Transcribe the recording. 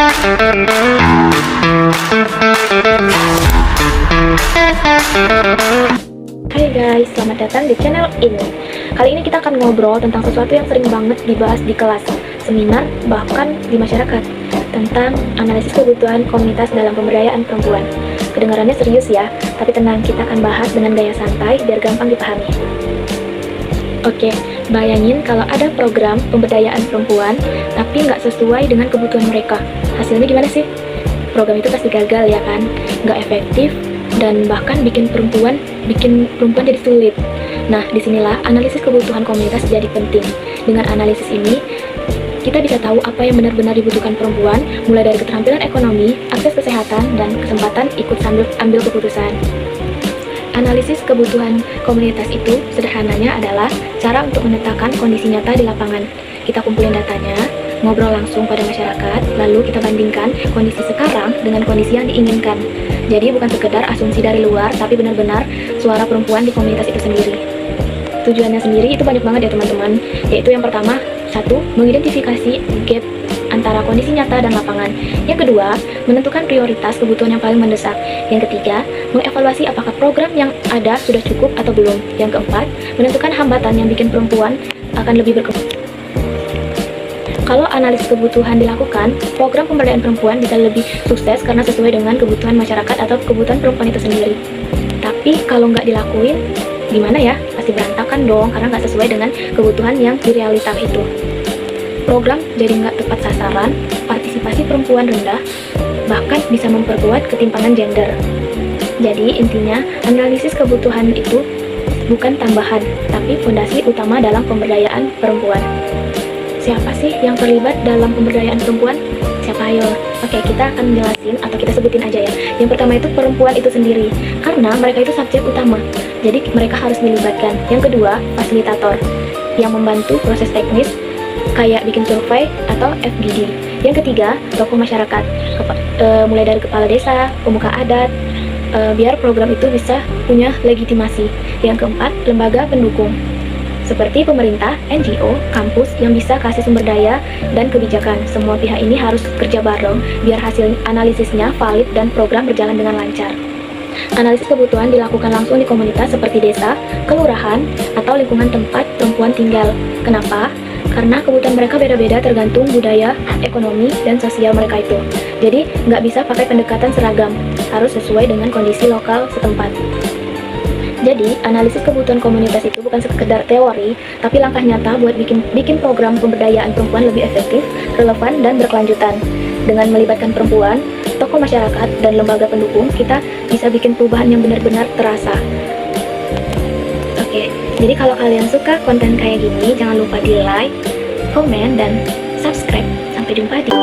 Hai guys, selamat datang di channel ini. Kali ini kita akan ngobrol tentang sesuatu yang sering banget dibahas di kelas, seminar, bahkan di masyarakat, tentang analisis kebutuhan komunitas dalam pemberdayaan perempuan. Kedengarannya serius ya, tapi tenang, kita akan bahas dengan gaya santai biar gampang dipahami. Oke, bayangin kalau ada program pemberdayaan perempuan, tapi nggak sesuai dengan kebutuhan mereka. Hasilnya gimana sih? Program itu pasti gagal ya kan? Nggak efektif, dan bahkan bikin perempuan jadi sulit. Nah, disinilah analisis kebutuhan komunitas jadi penting. Dengan analisis ini, kita bisa tahu apa yang benar-benar dibutuhkan perempuan, mulai dari keterampilan ekonomi, akses kesehatan, dan kesempatan ikut sambil ambil keputusan. Analisis kebutuhan komunitas itu sederhananya adalah cara untuk memetakan kondisi nyata di lapangan. Kita kumpulin datanya, ngobrol langsung pada masyarakat, lalu kita bandingkan kondisi sekarang dengan kondisi yang diinginkan. Jadi bukan sekedar asumsi dari luar, tapi benar-benar suara perempuan di komunitas itu sendiri. Tujuannya sendiri itu banyak banget ya teman-teman, yaitu yang pertama, satu, mengidentifikasi gap antara kondisi nyata dan lapangan. Yang kedua, menentukan prioritas kebutuhan yang paling mendesak. Yang ketiga, mengevaluasi apakah program yang ada sudah cukup atau belum. Yang keempat, menentukan hambatan yang bikin perempuan akan lebih berkembang. Kalau analisis kebutuhan dilakukan, program pemberdayaan perempuan bisa lebih sukses karena sesuai dengan kebutuhan masyarakat atau kebutuhan perempuan itu sendiri. Tapi kalau nggak dilakuin, gimana ya? Pasti berantakan dong, karena nggak sesuai dengan kebutuhan yang di realita itu. Program jadi nggak tepat sasaran, partisipasi perempuan rendah, bahkan bisa memperkuat ketimpangan gender. Jadi intinya, analisis kebutuhan itu bukan tambahan, tapi fondasi utama dalam pemberdayaan perempuan. Siapa sih yang terlibat dalam pemberdayaan perempuan? Siapa ayo? Oke, kita akan jelasin atau kita sebutin aja ya. Yang pertama itu perempuan itu sendiri, karena mereka itu subjek utama, jadi mereka harus dilibatkan. Yang kedua, fasilitator, yang membantu proses teknis, kayak bikin survei atau FGD. Yang ketiga, tokoh masyarakat, mulai dari kepala desa, pemuka adat, biar program itu bisa punya legitimasi. Yang keempat, lembaga pendukung, seperti pemerintah, NGO, kampus yang bisa kasih sumber daya dan kebijakan. Semua pihak ini harus kerja bareng biar hasil analisisnya valid dan program berjalan dengan lancar. Analisis kebutuhan dilakukan langsung di komunitas seperti desa, kelurahan, atau lingkungan tempat perempuan tinggal. Kenapa? Karena kebutuhan mereka beda-beda tergantung budaya, ekonomi, dan sosial mereka itu. Jadi, nggak bisa pakai pendekatan seragam, harus sesuai dengan kondisi lokal setempat. Jadi, analisis kebutuhan komunitas itu bukan sekedar teori, tapi langkah nyata buat bikin program pemberdayaan perempuan lebih efektif, relevan, dan berkelanjutan. Dengan melibatkan perempuan, tokoh masyarakat, dan lembaga pendukung, kita bisa bikin perubahan yang benar-benar terasa. Oke, jadi kalau kalian suka konten kayak gini, jangan lupa di like, komen, dan subscribe. Sampai jumpa di